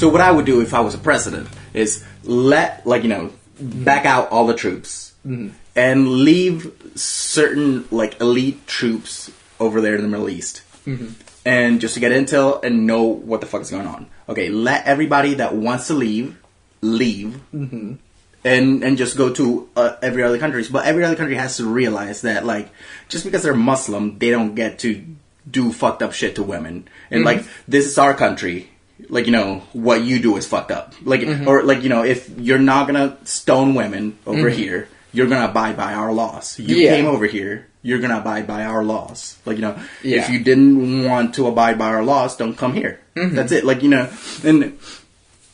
So what I would do if I was a president is back out all the troops and leave certain elite troops over there in the Middle East. And just to get intel and know what the fuck is going on. Okay, let everybody that wants to leave. And just go to every other country. But every other country has to realize that, just because they're Muslim, they don't get to do fucked up shit to women. And, this is our country. What you do is fucked up. Or, if you're not gonna stone women over here, you're gonna abide by our laws. You came over here, you're gonna abide by our laws. If you didn't want to abide by our laws, don't come here. That's it. And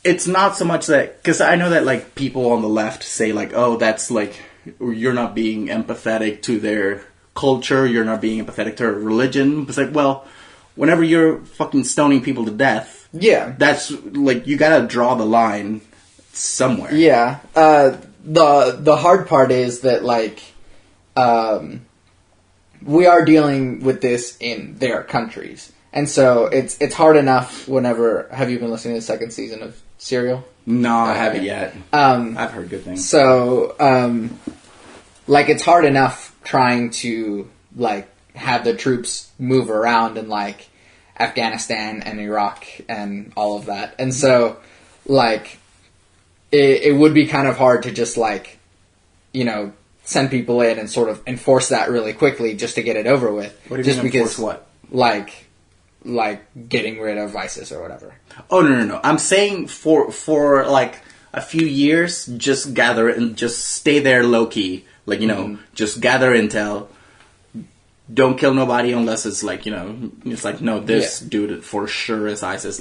it's not so much that, because I know that people on the left say oh, that's you're not being empathetic to their culture, you're not being empathetic to their religion. It's well, whenever you're fucking stoning people to death, that's you gotta draw the line somewhere. Yeah. The hard part is that we are dealing with this in their countries. And so it's hard enough whenever... Have you been listening to the second season of Serial? No, I haven't yet. I've heard good things. So, it's hard enough trying to, have the troops move around in, Afghanistan and Iraq and all of that. And so, it would be kind of hard to just, send people in and sort of enforce that really quickly just to get it over with. What do you mean enforce what? Getting rid of ISIS or whatever. Oh, no. I'm saying for a few years, just gather and just stay there low-key. Just gather intel. Don't kill nobody unless it's no, this dude for sure is ISIS.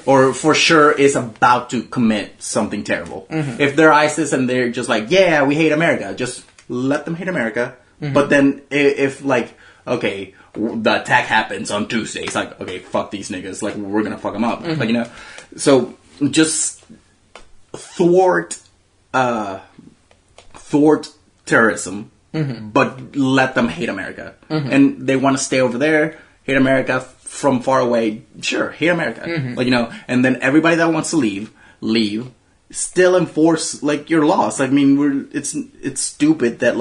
Or for sure is about to commit something terrible. If they're ISIS and they're just yeah, we hate America, just let them hate America. But then if okay, the attack happens on Tuesday, it's okay, fuck these niggas, we're gonna fuck them up. So just thwart terrorism. But let them hate America. And they want to stay over there, hate America from far away. Sure, hate America. And then everybody that wants to leave. Still enforce your laws. It's stupid that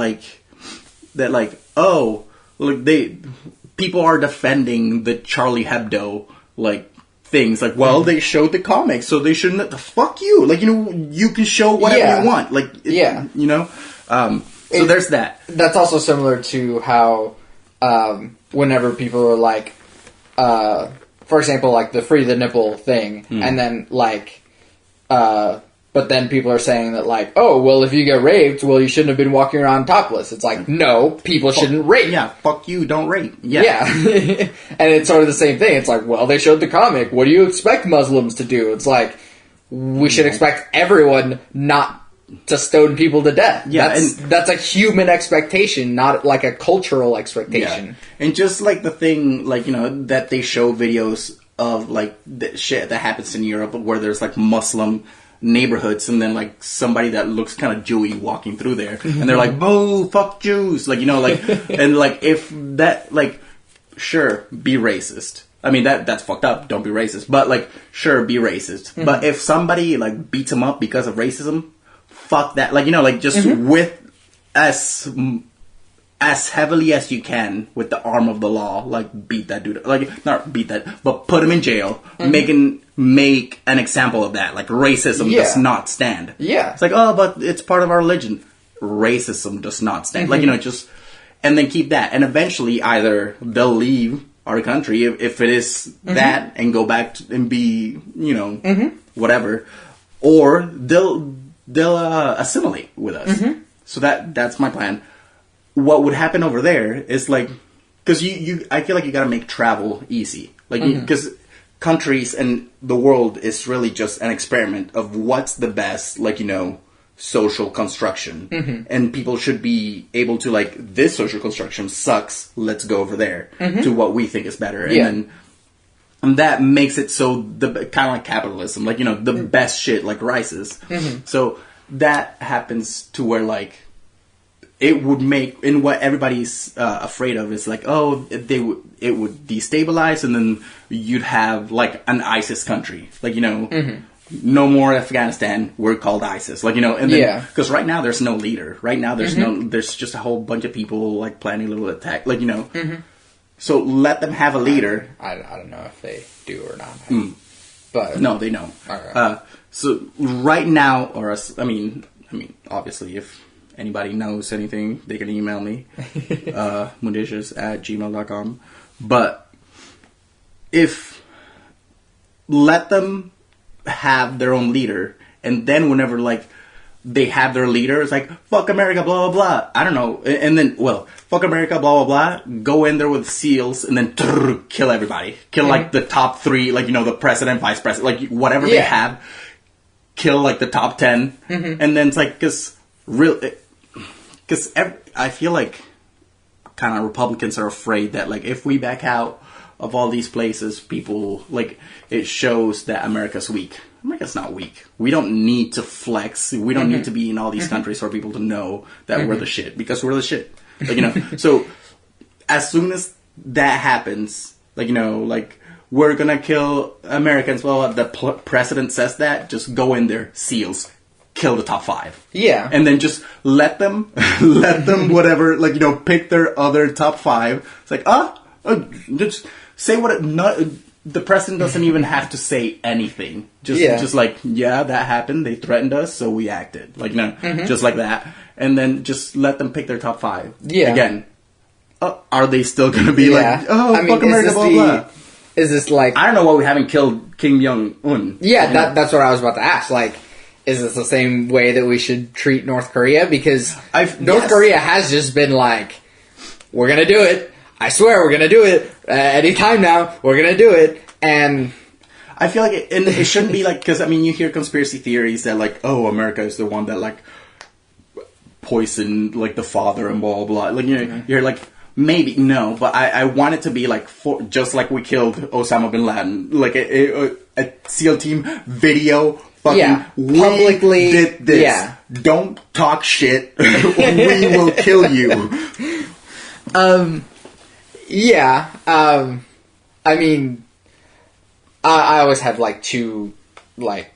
people are defending the Charlie Hebdo things. They showed the comics, so they shouldn't. Fuck you. You can show whatever you want. So there's that. That's also similar to how whenever people are for example, the free the nipple thing, and then but then people are saying that oh, well, if you get raped, well, you shouldn't have been walking around topless. It's no, people shouldn't rape. Yeah, fuck you, don't rape. Yeah. And it's sort of the same thing. It's well, they showed the comic. What do you expect Muslims to do? It's we should expect everyone not to stone people to death. Yeah, that's a human expectation, not a cultural expectation. Yeah. And just the thing, that they show videos of the shit that happens in Europe where there's Muslim neighborhoods and then somebody that looks kind of Jewy walking through there and they're boo, fuck Jews, and if that sure, be racist. I mean that's fucked up, don't be racist, but sure, be racist. But if somebody beats them up because of racism, fuck that. Just with as heavily as you can with the arm of the law, beat that dude. Not beat that, but put him in jail. Make an example of that. Racism does not stand. Yeah. It's oh, but it's part of our religion. Racism does not stand. Just... And then keep that. And eventually, either they'll leave our country, if it is that, and go back and be, whatever. Or they'll assimilate with us. So that's my plan. What would happen over there is because I feel you got to make travel easy, because countries and the world is really just an experiment of what's the best, social construction, and people should be able to this social construction sucks. Let's go over there to what we think is better, and that makes it so the kind of like capitalism, the best shit rises. So that happens to where it would make, and what everybody's afraid of is like, oh, it would destabilize, and then you'd have like an ISIS country, like, you know, no more Afghanistan. We're called ISIS, like, you know, and then because right now there's no leader. Right now there's just a whole bunch of people like planning a little attack, like, you know. So let them have a leader. I don't know if they do or not, but no, they don't. Right. So right now, or I mean, obviously, if anybody knows anything, they can email me, muditious@gmail.com. But if let them have their own leader, and then whenever like they have their leader, it's like fuck America, blah blah blah. I don't know, and then fuck America, blah blah blah. Go in there with SEALs and then kill everybody. Kill like the top 3, like, you know, the president, vice president, like whatever they have. Kill like the top 10, and then it's like because I feel like kind of Republicans are afraid that like if we back out of all these places, people like it shows that America's weak. America's not weak. We don't need to flex. We don't need to be in all these countries for people to know that we're the shit, because we're the shit. Like, you know, so as soon as that happens, like, you know, like we're gonna kill Americans. Well, the president says that. Just go in there, SEALs, kill the top 5. Yeah, and then just let them, whatever. Like, you know, pick their other top 5. It's like, just say what. The president doesn't even have to say anything. Just like, yeah, that happened. They threatened us, so we acted. Like, no, just like that, and then just let them pick their top 5. Yeah, again, are they still gonna be like, oh, fuck America, blah blah? Is this like... I don't know why we haven't killed Kim Jong-un. Yeah, that's what I was about to ask. Like, is this the same way that we should treat North Korea? Because North Korea has just been like, we're going to do it. I swear we're going to do it. Anytime now, we're going to do it. And... I feel like it shouldn't be like... Because, I mean, you hear conspiracy theories that like, oh, America is the one that like poisoned like the father and blah, blah, blah. Like, you know, you're like... Maybe, no, but I want it to be like, just like we killed Osama bin Laden. Like a SEAL team video, fucking publicly did this. Yeah. Don't talk shit, or we will kill you. I mean, I always have like 2 like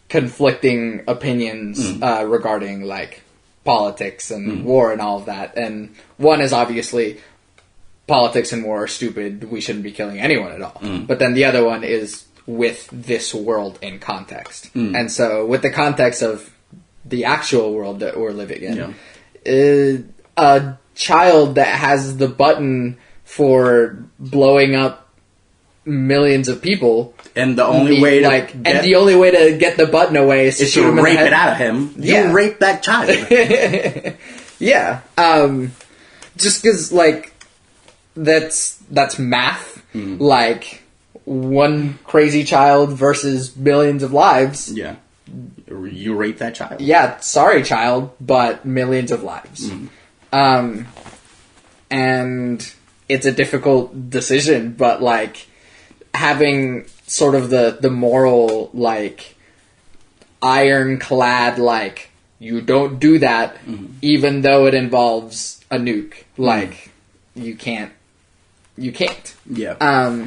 conflicting opinions regarding like politics and war and all of that. And one is obviously politics and war are stupid. We shouldn't be killing anyone at all. But then the other one is with this world in context. And so with the context of the actual world that we're living in, a child that has the button for blowing up millions of people, and the only way to get the button away is to shoot him rape it out of him. You rape that child. Yeah. Just because, like, that's math. Like, one crazy child versus millions of lives. Yeah. You rape that child. Yeah, sorry, child, but millions of lives. And it's a difficult decision, but, like, having sort of the moral, like, ironclad, like, you don't do that, even though it involves a nuke. Like, you can't. Yeah.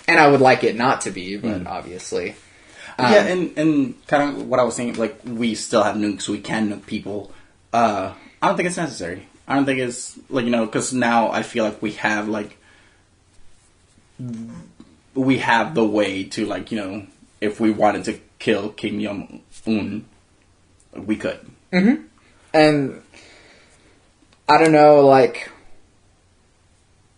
And I would like it not to be, but obviously. Yeah, and kind of what I was saying, like, we still have nukes, so we can nuke people. I don't think it's necessary. I don't think it's, like, you know, because now I feel like we have, like, we have the way to, like, you know, if we wanted to kill Kim Jong-un, we could. And I don't know, like,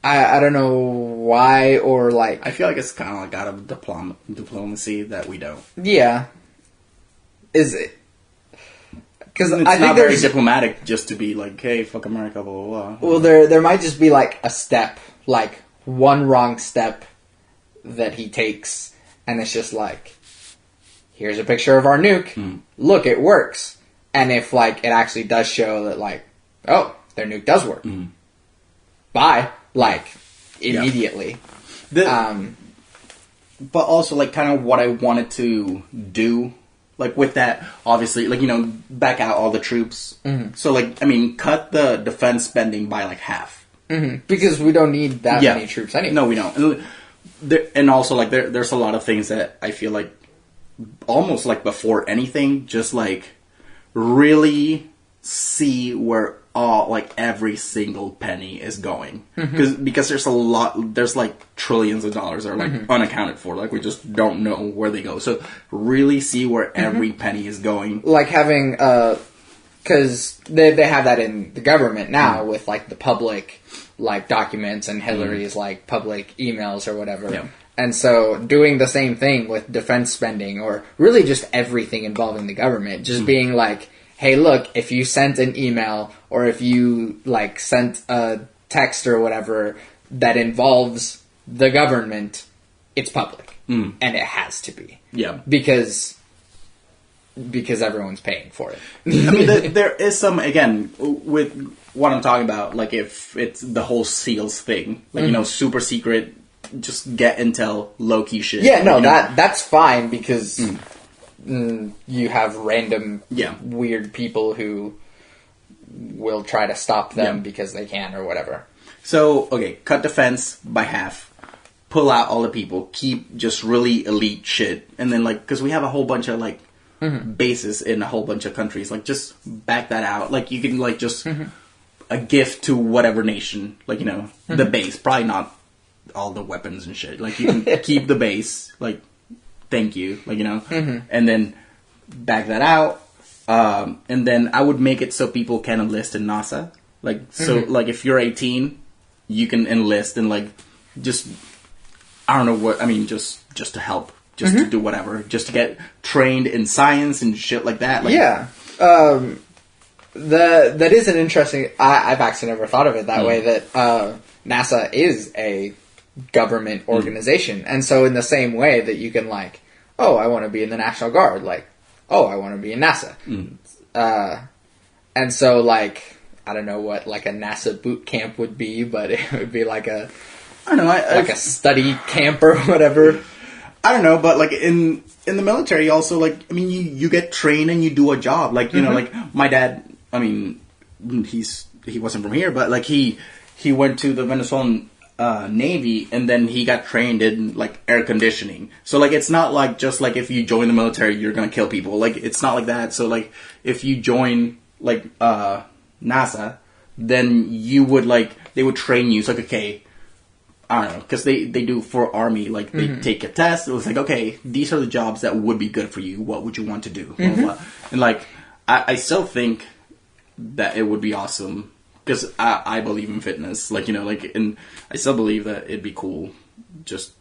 I don't know why, or, like... I feel like it's kind of like out of diplomacy that we don't. Yeah. Is it? Because I think not very diplomatic just to be like, hey, fuck America, blah, blah, blah. Well, there might just be, like, a step, like, one wrong step that he takes, and it's just like, here's a picture of our nuke. Look, it works. And if, like, it actually does show that, like, oh, their nuke does work. Bye. Like, immediately. But also, like, kind of what I wanted to do like with that, obviously, like, back out all the troops. Mm-hmm. So, like, I mean, cut the defense spending by like half. Mm-hmm. Because we don't need that many troops anyway. No, we don't. And also, like, there's a lot of things that I feel like almost like before anything, just like really see where every single penny is going, because there's like trillions of dollars that are like unaccounted for, like we just don't know where they go. So really see where every penny is going, like having because they have that in the government now with like the public like documents and Hillary's like public emails or whatever. Yeah. And so doing the same thing with defense spending, or really just everything involving the government, just being like, hey, look, if you sent an email or if you like sent a text or whatever that involves the government, it's public. And it has to be. Yeah. Because everyone's paying for it. I mean, there is some, again, with what I'm talking about, like if it's the whole SEALs thing, like, super secret, just get intel, low-key shit. Yeah, no, that's fine because you have random weird people who will try to stop them because they can or whatever. So, okay, cut defense by half, pull out all the people, keep just really elite shit, and then, like, because we have a whole bunch of, like, bases in a whole bunch of countries, like, just back that out. Like, you can, like, just a gift to whatever nation, like, the base, probably not all the weapons and shit. Like, you can keep the base, like, thank you, like, and then back that out. And then I would make it so people can enlist in NASA. Like, so, like, if you're 18, you can enlist and, like, just, I don't know what, I mean, just to help, just to do whatever, just to get trained in science and shit like that. Like, yeah. That is an interesting, I've actually never thought of it that way, that NASA is a government organization. And so in the same way that you can, like, oh, I want to be in the National Guard, like, oh, I want to be in NASA. And so, like, I don't know what, like, a NASA boot camp would be, but it would be like a, I don't know, like a study camp or whatever. I don't know, but, like, in the military also, like, I mean, you get trained and you do a job. Like, you know, like, my dad, I mean, he wasn't from here, but, like, he went to the Venezuelan Navy, and then he got trained in, like, air conditioning. So, like, it's not like just like if you join the military you're gonna kill people. Like, it's not like that. So, like, if you join, like, NASA, then you would, like, they would train you. It's like, okay, I don't know, because they do for Army, like, they take a test. It was like, okay, these are the jobs that would be good for you. What would you want to do? Blah, blah, blah. And, like, I still think that it would be awesome, because I believe in fitness. Like, like, and I still believe that it'd be cool just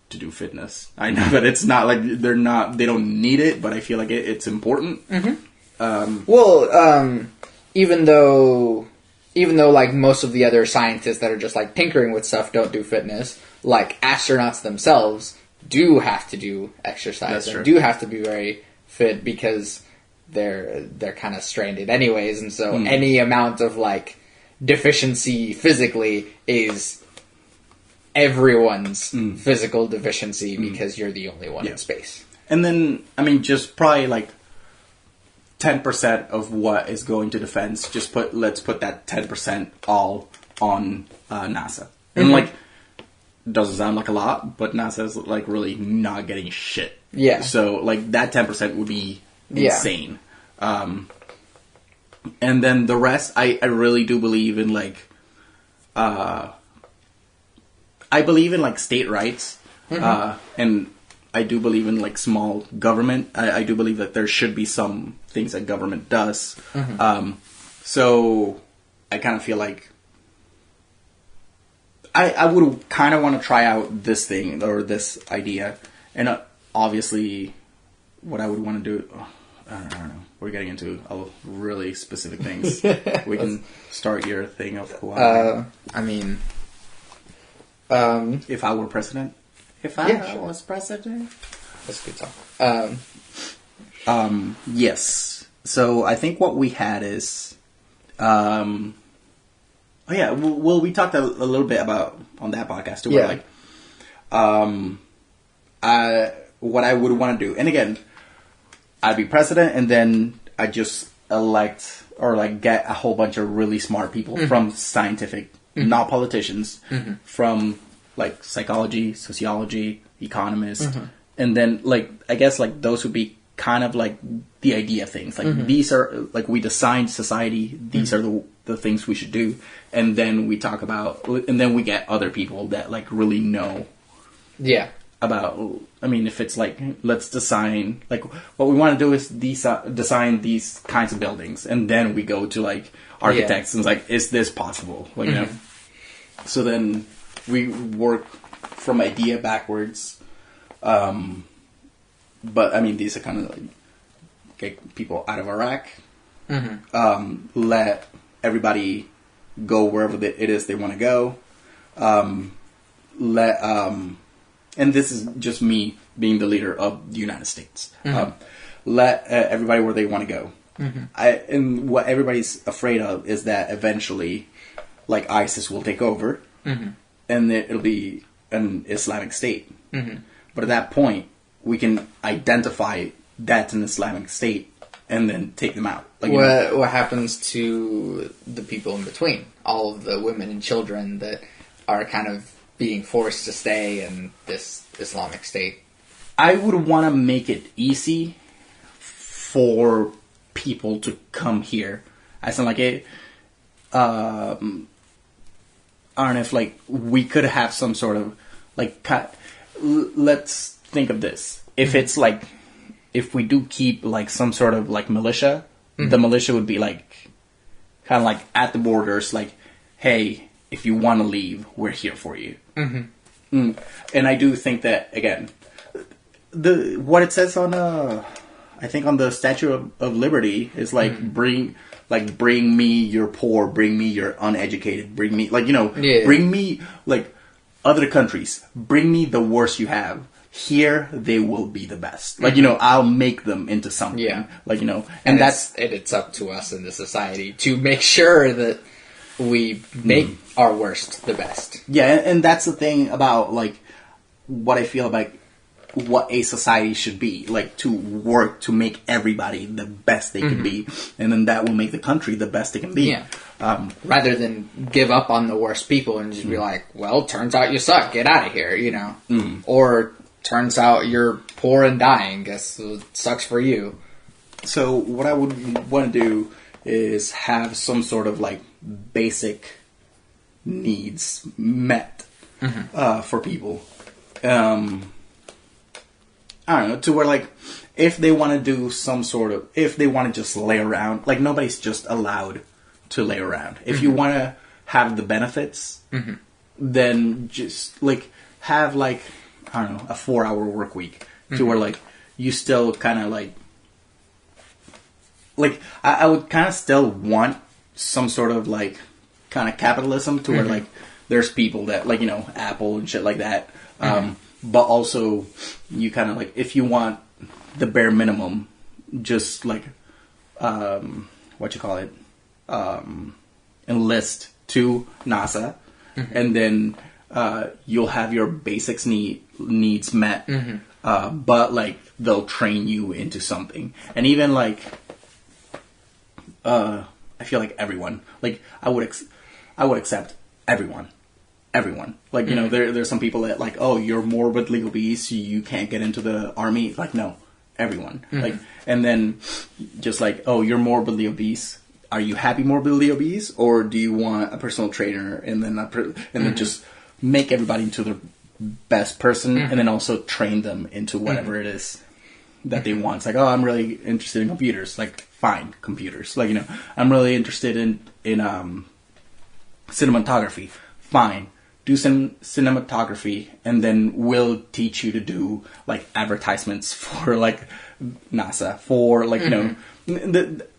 to do fitness. I know that it's not, like, they don't need it, but I feel like it's important. Even though, like, most of the other scientists that are just, like, tinkering with stuff don't do fitness, like, astronauts themselves do have to do exercise and do have to be very fit because they're kind of stranded anyways, and so any amount of, like, deficiency physically is everyone's physical deficiency because you're the only one in space. And then, I mean, just probably, like, 10% of what is going to defense, let's put that 10% all on NASA. And, like, doesn't sound like a lot, but NASA's, like, really not getting shit. Yeah. So, like, that 10% would be insane. And then the rest, I really do believe in, like, I believe in, like, state rights, and I do believe in, like, small government. I do believe that there should be some things that government does. So I kind of feel like I would kind of want to try out this thing or this idea. And obviously what I would want to do, I don't know. We're getting into really specific things. We can start your thing of who I mean, if I were president. If I was president. That's a good talk. Yes. So I think what we had is, we talked a little bit about on that podcast too. Yeah. Like, what I would want to do, and again, I'd be president, and then I just elect or like get a whole bunch of really smart people from scientific, not politicians, from like psychology, sociology, economists, and then like I guess like those would be kind of like the idea things. Like these are like we designed society. These are the things we should do, and then we talk about, and then we get other people that like really know. Yeah. About, I mean, if it's like, let's design, like, what we want to do is design these kinds of buildings, and then we go to, like, architects, and it's like, is this possible? Like, you know? So then we work from idea backwards, but, I mean, these are kind of, like, get people out of Iraq, let everybody go wherever it is they want to go, and this is just me being the leader of the United States. Let everybody where they want to go. And what everybody's afraid of is that eventually, like, ISIS will take over, and it'll be an Islamic State. But at that point, we can identify that's an Islamic State and then take them out. Like, what happens to the people in between? All of the women and children that are kind of being forced to stay in this Islamic State. I would want to make it easy for people to come here. As in, like, I don't know if, like, we could have some sort of, like, let's think of this. If it's, like, if we do keep, like, some sort of, like, militia, the militia would be, like, kind of, like, at the borders, like, hey, if you want to leave, we're here for you. And I do think that, again, what it says on, I think on the Statue of Liberty is like, bring me your poor, bring me your uneducated, bring me, like, you know, bring me, like, other countries, bring me the worst you have. Here, they will be the best. Like, you know, I'll make them into something. Yeah. Like, you know, and it's up to us in the society to make sure that we make our worst the best. Yeah, and that's the thing about, like, what I feel about what a society should be. Like, to work to make everybody the best they can be. And then that will make the country the best it can be. Yeah. Rather than give up on the worst people and just be like, well, turns out you suck, get out of here, you know. Or, turns out you're poor and dying, guess it sucks for you. So, what I would want to do is have some sort of, like, basic needs met for people. I don't know, to where, like, if they want to do some sort of, if they want to just lay around, like, nobody's just allowed to lay around. If you want to have the benefits, then just, like, have, like, I don't know, a 4-hour work week to where, like, you still kind of, like, I would kind of still want some sort of, like, kind of capitalism to where, like, there's people that, like, you know, Apple and shit like that. But also, you kind of, like, if you want the bare minimum, just, like, enlist to NASA, and then you'll have your basics needs met, but, like, they'll train you into something. And even, like, I feel like everyone, like, I would accept everyone. Like, you know, there's some people that, like, oh, you're morbidly obese, you can't get into the army. Like, no, everyone. Like, and then just like, oh, you're morbidly obese. Are you happy morbidly obese, or do you want a personal trainer and then just make everybody into the best person, and then also train them into whatever it is that they want? It's like, oh, I'm really interested in computers. Like, fine, computers. Like, you know, I'm really interested in cinematography. Fine, do some cinematography, and then we'll teach you to do, like, advertisements for, like, NASA, for, like, you know,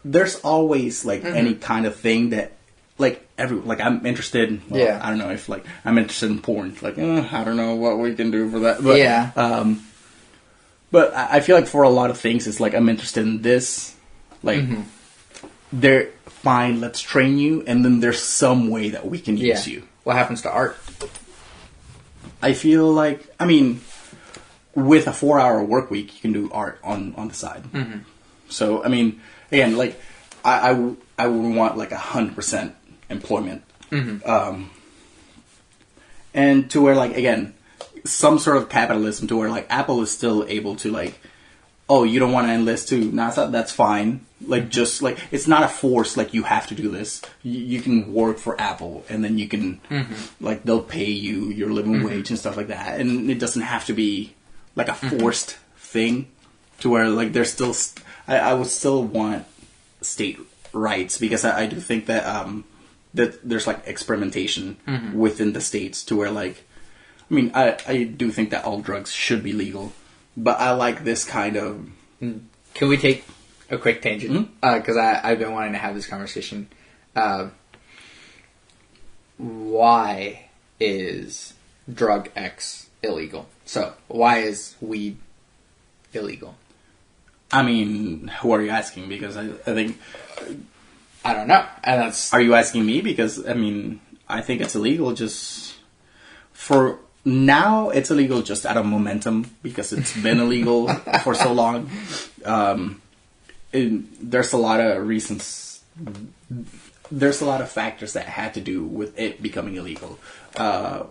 there's always, like, any kind of thing that, like, I'm interested in, well, I don't know if, like, I'm interested in porn. Like, I don't know what we can do for that. But, but I feel like for a lot of things, it's like, I'm interested in this. Like, they're fine, let's train you, and then there's some way that we can use you. What happens to art? I feel like, I mean, with a 4-hour work week, you can do art on the side. Mm-hmm. So, I mean, again, like, I would want, like, 100% employment. Mm-hmm. And to where, like, again, some sort of capitalism to where, like, Apple is still able to, like, oh, you don't want to enlist to NASA? That's fine. Like, just, like, it's not a force, like, you have to do this. You can work for Apple, and then you can, like, they'll pay you your living wage and stuff like that. And it doesn't have to be, like, a forced thing to where, like, there's still... I would still want state rights, because I do think that that there's, like, experimentation within the states to where, like... I mean, I do think that all drugs should be legal, but I like this kind of... Can we take a quick tangent? Because I've been wanting to have this conversation. Why is drug X illegal? So, why is weed illegal? I mean, who are you asking? Because I think... I don't know. And that's... Are you asking me? Because, I mean, I think it's illegal just for... Now, it's illegal just out of momentum, because it's been illegal for so long. There's a lot of reasons... There's a lot of factors that had to do with it becoming illegal.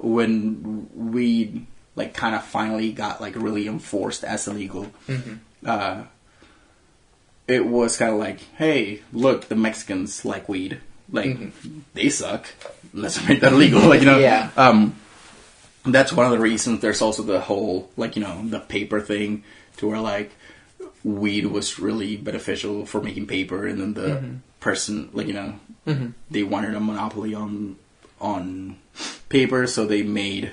When we, like, kind of finally got, like, really enforced as illegal... it was kind of like, hey, look, the Mexicans like weed. Like, they suck. Let's make that illegal. Like, you know. Yeah. That's one of the reasons. There's also the whole, like, you know, the paper thing, to where, like, weed was really beneficial for making paper, and then the person, like, you know, they wanted a monopoly on paper, so they made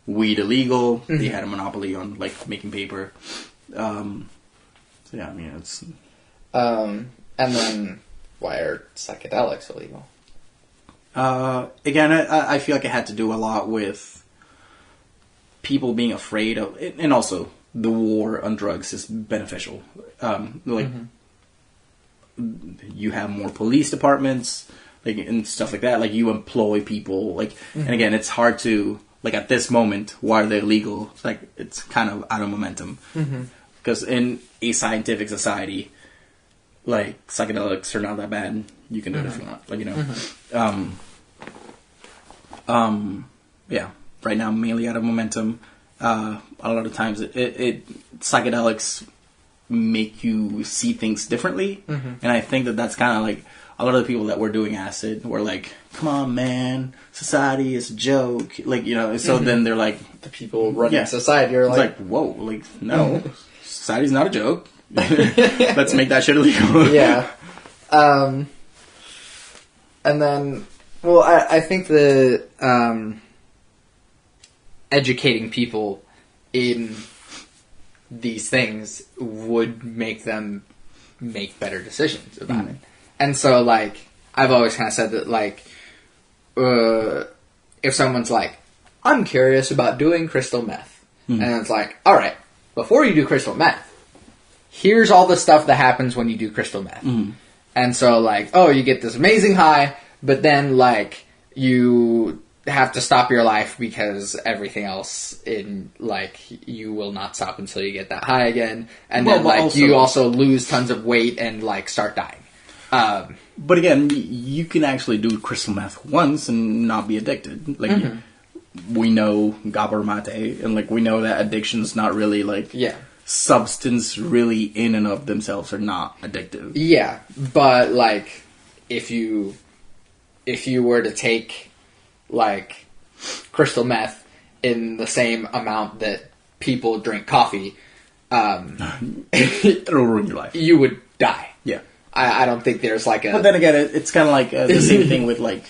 weed illegal. They had a monopoly on, like, making paper. So yeah, I mean, it's... and then, why are psychedelics illegal? Again, I feel like it had to do a lot with people being afraid of... And also, the war on drugs is beneficial. Like, you have more police departments, like, and stuff like that. Like, you employ people. Like, and again, it's hard to... Like, at this moment, why are they illegal? It's like, it's kind of out of momentum. Because in a scientific society, like, psychedelics are not that bad. You can do it if you want. Like, you know. Yeah. Right now, mainly out of momentum. A lot of times, psychedelics make you see things differently. And I think that that's kind of like... A lot of the people that were doing acid were like, come on, man, society is a joke. Like, you know, so then they're like... The people running society are like... whoa, like, no, society's not a joke. Let's make that shit illegal. Yeah. And then, well, I think the educating people in these things would make them make better decisions about it. And so, like, I've always kind of said that, like, if someone's like, I'm curious about doing crystal meth. And it's like, alright, before you do crystal meth, here's all the stuff that happens when you do crystal meth. And so, like, oh, you get this amazing high, but then, like, you have to stop your life because everything else you will not stop until you get that high again. And then, like, you also lose tons of weight and, like, start dying. But again, you can actually do crystal meth once and not be addicted. Like, we know gabber mate, and, like, we know that addiction's not really, like... Yeah. Substance really in and of themselves are not addictive. Yeah, but, like, if you were to take, like, crystal meth in the same amount that people drink coffee, it'll ruin your life. You would die. Yeah. I don't think there's, like, a... But then again, it's kind of like the same thing with, like...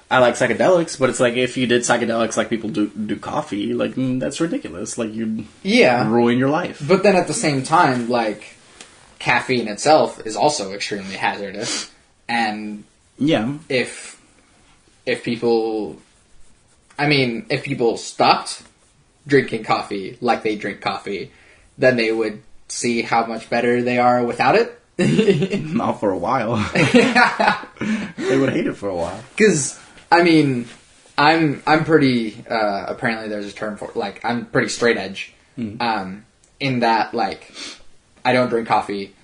I like psychedelics, but it's like, if you did psychedelics like people do coffee, like, that's ridiculous. Like, you'd ruin your life. But then at the same time, like, caffeine itself is also extremely hazardous. And if people... I mean, if people stopped drinking coffee like they drink coffee, then they would see how much better they are without it. Not for a while. They would hate it for a while. Because, I mean, I'm pretty, apparently there's a term for, like, I'm pretty straight edge, in that, like, I don't drink coffee,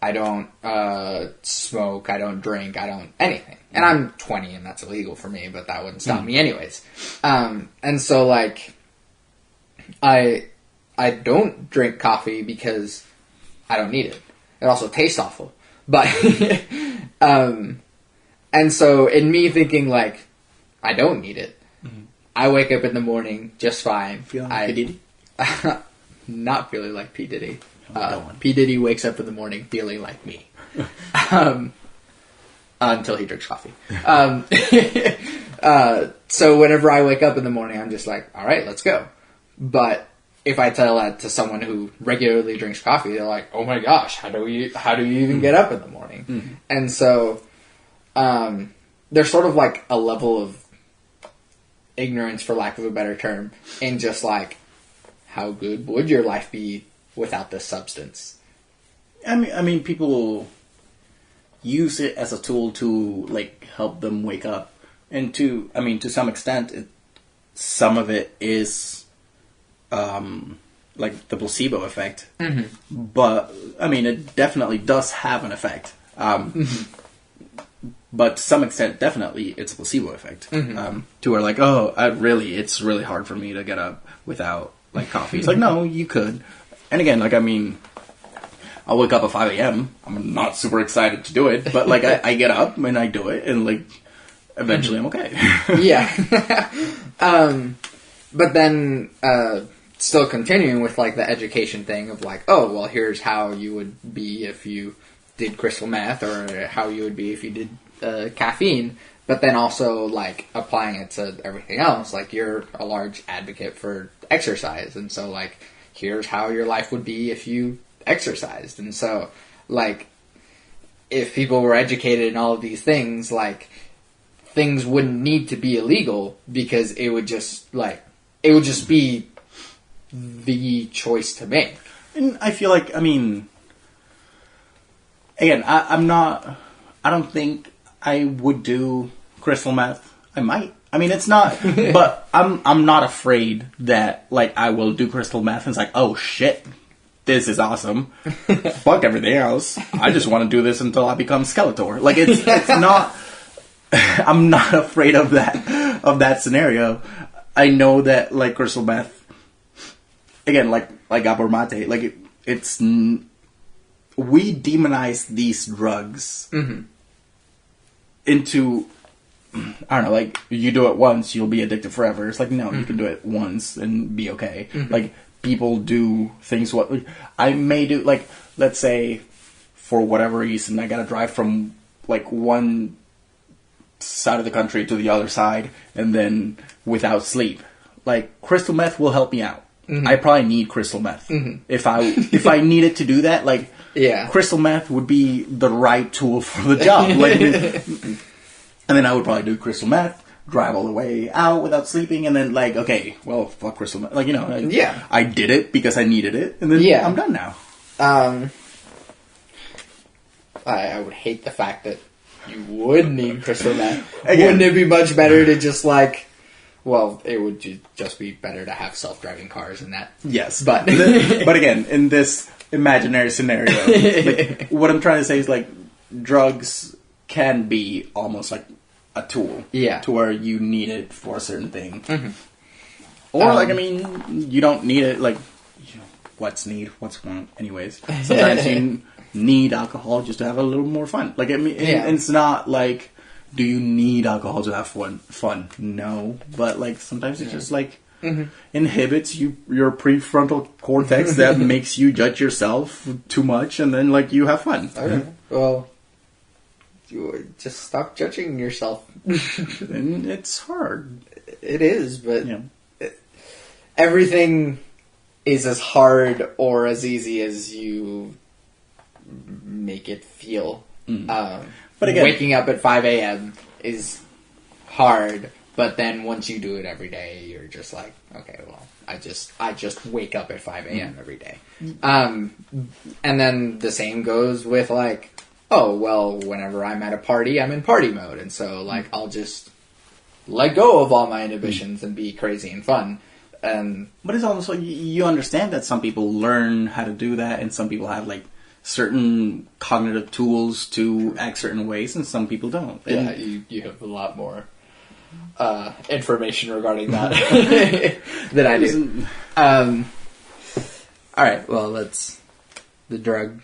I don't, smoke, I don't drink, I don't, anything. And I'm 20 and that's illegal for me, but that wouldn't stop me anyways. And so, like, I don't drink coffee because I don't need it. It also tastes awful. But, and so in me thinking, like, I don't need it, I wake up in the morning just fine. Feeling like P. Diddy? Not feeling like P. Diddy. One. P. Diddy wakes up in the morning feeling like me. Until he drinks coffee. So whenever I wake up in the morning, I'm just like, all right, let's go. But if I tell that to someone who regularly drinks coffee, they're like, oh my gosh, how do you even get up in the morning? Mm-hmm. And so, there's sort of like a level of ignorance, for lack of a better term, in just like, how good would your life be without this substance? I mean, people use it as a tool to like help them wake up, and to some extent, some of it is like the placebo effect. Mm-hmm. But I mean, it definitely does have an effect. But to some extent, definitely, it's a placebo effect. Mm-hmm. To where like, it's really hard for me to get up without like coffee. It's like, no, you could. And again, like, I mean, I'll wake up at 5 a.m. I'm not super excited to do it, but like I get up and I do it, and like eventually I'm okay. Yeah. But then still continuing with like the education thing of like, oh, well, here's how you would be if you did crystal meth, or how you would be if you did caffeine. But then also like applying it to everything else. Like, you're a large advocate for exercise, and so like, here's how your life would be if you exercised. And so, like, if people were educated in all of these things, like, things wouldn't need to be illegal, because it would just be the choice to make. And I feel like, I mean, again, I don't think I would do crystal meth. I might. I mean, it's not, but I'm not afraid that, like, I will do crystal meth and it's like, oh shit, this is awesome. Fuck everything else. I just want to do this until I become Skeletor. Like, it's not, I'm not afraid of that scenario. I know that, like, crystal meth, again, like Gabor Mate, like, we demonize these drugs into, I don't know, like, you do it once, you'll be addicted forever. It's like, no, you can do it once and be okay. Like, people do things, I may do, like, let's say, for whatever reason, I gotta drive from, like, one side of the country to the other side, and then without sleep. Like, crystal meth will help me out. I probably need crystal meth. If I needed to do that, like, yeah, crystal meth would be the right tool for the job. Like, and then I would probably do crystal meth, drive all the way out without sleeping, and then, like, okay, well, fuck crystal meth. Like, you know, I did it because I needed it, and then I'm done now. I would hate the fact that you would need crystal meth. Again, wouldn't it be much better to just, like, well, it would just be better to have self-driving cars and that. Yes. But but again, in this imaginary scenario, like, what I'm trying to say is, like, drugs can be almost like a tool. Yeah. To where you need it for a certain thing. Or, like, I mean, you don't need it, like, you know, what's need, what's want, anyways. Sometimes you need alcohol just to have a little more fun. Like, I mean, it's not like, do you need alcohol to have fun? No. But, like, sometimes it just, like, inhibits your prefrontal cortex that makes you judge yourself too much, and then, like, you have fun. Okay. Well, you just stop judging yourself. And it's hard. It is, but everything is as hard or as easy as you make it feel. But again, waking up at 5 a.m. is hard, but then once you do it every day, you're just like, okay, well, I just wake up at 5 a.m. every day. And then the same goes with, like, oh, well, whenever I'm at a party, I'm in party mode, and so, like, I'll just let go of all my inhibitions and be crazy and fun. But it's also, you understand that some people learn how to do that, and some people have, like, certain cognitive tools to act certain ways, and some people don't. Yeah, you have a lot more information regarding that than I do. Alright, well, that's the drug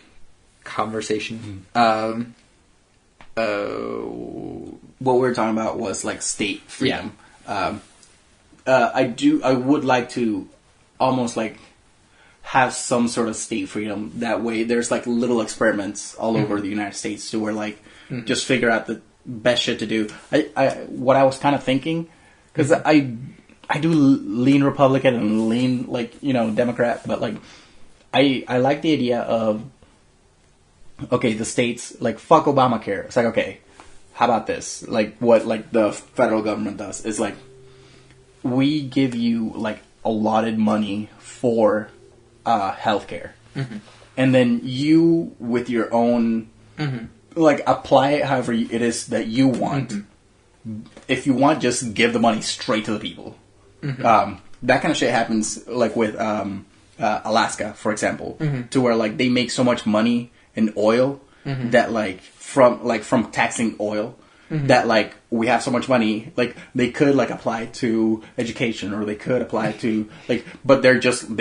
conversation. What we were talking about was, like, state freedom. Yeah. I would like to almost, like, have some sort of state freedom. That way there's, like, little experiments all over the United States to where, like, just figure out the best shit to do. What I was kind of thinking, because I do lean Republican and lean, like, Democrat, but, like, I like the idea of, okay, the states, like, fuck Obamacare. It's like, okay, how about this? Like, what, like, the federal government does is, like, we give you, like, allotted money for healthcare. And then you, with your own, like, apply it however it is that you want. If you want, just give the money straight to the people. That kind of shit happens, like, with Alaska, for example, to where, like, they make so much money in oil that, like, from taxing oil, that, like, we have so much money, like, they could, like, apply to education, or they could apply to, like, but they just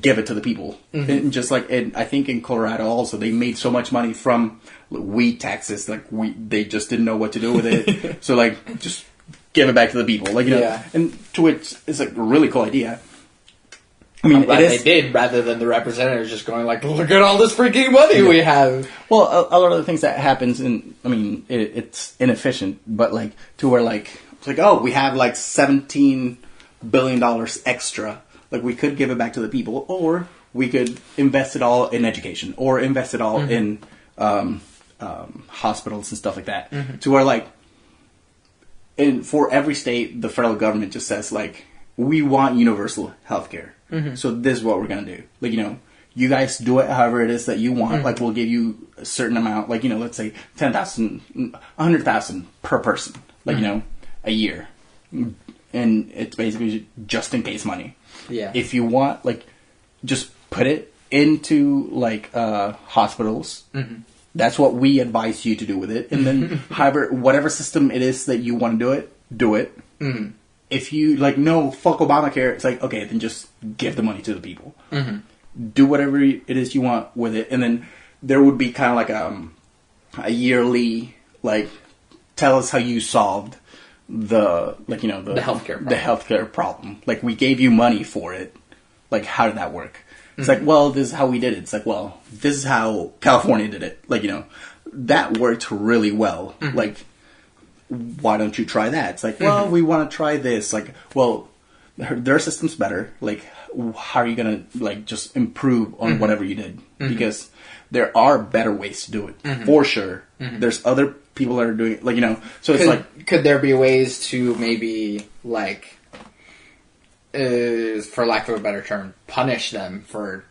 give it to the people. And just like, I think in Colorado also, they made so much money from weed taxes, like, they just didn't know what to do with it. So, like, just give it back to the people, like, and to which is a really cool idea. I mean, they did, rather than the representatives just going like, look at all this freaking money we have. Well, a lot of the things that happens it's inefficient, but, like, to where, like, it's like, oh, we have, like, $17 billion extra. Like, we could give it back to the people, or we could invest it all in education, or invest it all in hospitals and stuff like that. To where, like, for every state, the federal government just says, like, we want universal health care. So this is what we're going to do. Like, you guys do it however it is that you want. Like, we'll give you a certain amount, like, let's say 10,000, 100,000 per person, like, a year. And it's basically just in case money. Yeah. If you want, like, just put it into, like, hospitals. That's what we advise you to do with it. And then, whatever system it is that you want to do it. If you, like, no, fuck Obamacare, it's like, okay, then just give the money to the people. Do whatever it is you want with it. And then there would be kind of like a yearly, like, tell us how you solved the healthcare problem. Like, we gave you money for it. Like, how did that work? It's like, well, this is how we did it. It's like, well, this is how California did it. Like, that worked really well. Like, why don't you try that? It's like, well, we want to try this. Like, well, their system's better. Like, how are you going to, like, just improve on whatever you did? Because there are better ways to do it, for sure. There's other people that are doing it, like, so it's like... Could there be ways to maybe, like, for lack of a better term, punish them for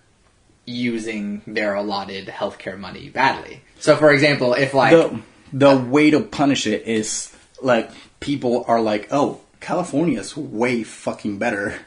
using their allotted healthcare money badly? So, for example, if, like... The way to punish it is, like, people are like, oh, California's way fucking better.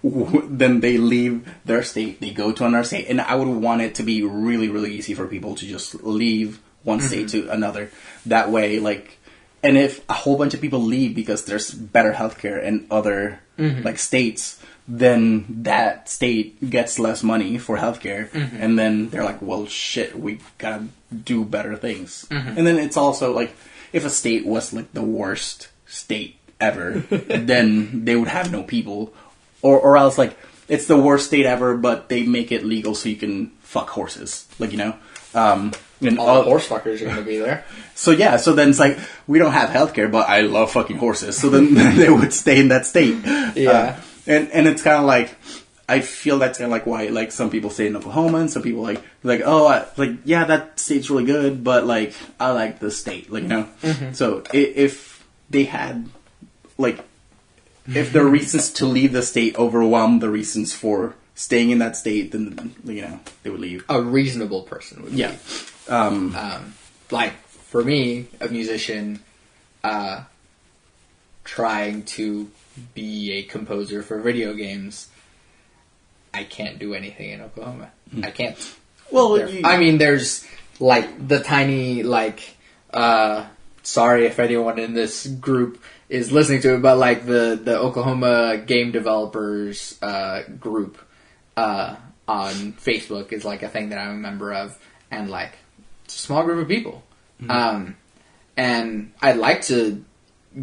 Then they leave their state, they go to another state. And I would want it to be really, really easy for people to just leave one state to another. That way, like, and if a whole bunch of people leave because there's better healthcare in other, like, states, then that state gets less money for healthcare, and then they're like, well, shit, we gotta do better things. And then it's also, like, if a state was, like, the worst state ever, then they would have no people. Or else, like, it's the worst state ever, but they make it legal so you can fuck horses. Like, and all the horse fuckers are gonna be there. So then it's like, we don't have healthcare, but I love fucking horses. So then they would stay in that state. Yeah. And it's kind of like, I feel that's kind of like why, like, some people stay in Oklahoma, and some people like, oh, yeah, that state's really good, but, like, I like the state, like, So if they had, like, if the reasons to leave the state overwhelm the reasons for staying in that state, then, they would leave. A reasonable person would leave. Like, for me, a musician, trying to be a composer for video games, I can't do anything in Oklahoma. I can't. Well, there's like the tiny sorry if anyone in this group is listening to it, but like the Oklahoma game developers group on Facebook is like a thing that I'm a member of, and like it's a small group of people. And I'd like to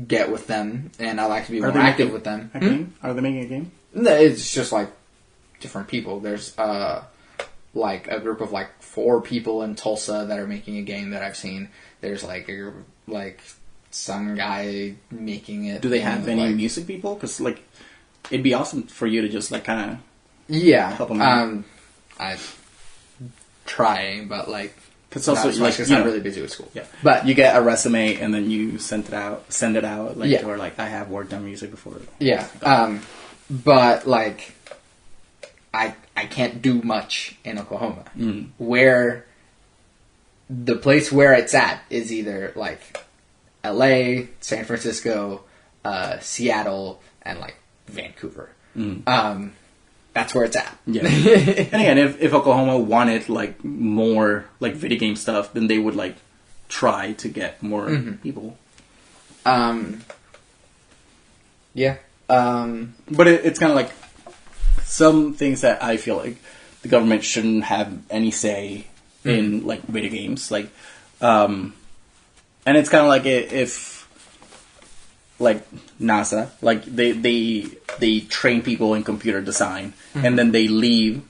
get with them, and I'd like to be more active with them. Are they making a game? No, it's just like different people. There's like a group of like 4 people in Tulsa that are making a game that I've seen. There's like some guy making it. Do they have any music people? Because like it'd be awesome for you to just like kind of help them out. I try, but like. Because also, like, I'm really busy with school. Yeah, but you get a resume and then you send it out, like, or like I have worked on music before. Yeah, but like, I can't do much in Oklahoma. Where the place where it's at is either like L.A., San Francisco, Seattle, and like Vancouver. That's where it's at. Yeah. And again, if Oklahoma wanted like more like video game stuff, then they would like try to get more people. Yeah. But it's kind of like some things that I feel like the government shouldn't have any say in like video games, like, and it's kind of like if like NASA, like they train people in computer design, and then they leave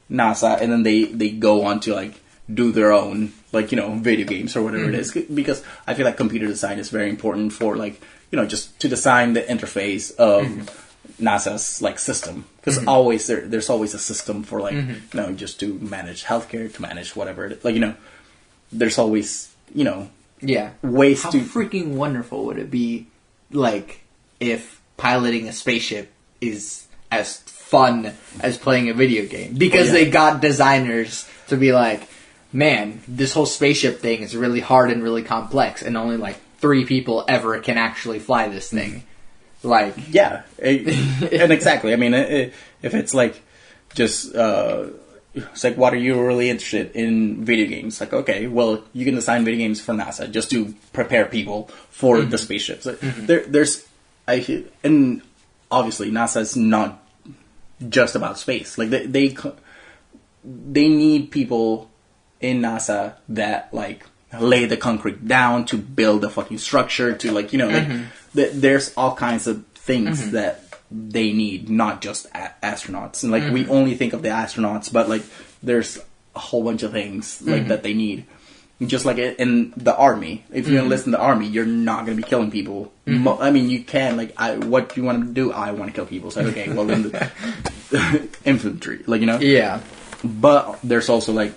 NASA, and then they go on to like do their own like video games or whatever it is, because I feel like computer design is very important for like just to design the interface of NASA's like system, because always there's always a system for like just to manage healthcare, to manage whatever it is. Like there's always ways How to freaking wonderful would it be like if piloting a spaceship is as fun as playing a video game, because they got designers to be like, man, this whole spaceship thing is really hard and really complex, and only like 3 people ever can actually fly this thing. Like, and exactly. I mean, if it's like just it's like, what are you really interested in video games? Like, okay, well, you can design video games for NASA just to prepare people for the spaceships. And obviously NASA's not just about space. Like they need people in NASA that like lay the concrete down to build a fucking structure to like there's all kinds of things that they need, not just astronauts. And like we only think of the astronauts, but like there's a whole bunch of things like that they need. Just like in the army, if you enlist in the army, you're not going to be killing people. I mean, you can, like, what do you want to do? I want to kill people. So, okay, well, then infantry, like, Yeah. But there's also, like,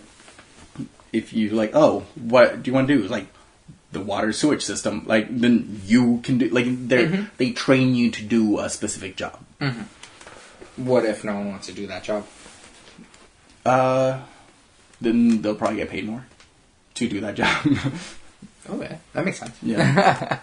if you, like, oh, what do you want to do? Like, the water sewage system, like, then you can do, like, they train you to do a specific job. What if no one wants to do that job? Then they'll probably get paid more to do that job. Okay, that makes sense. Yeah.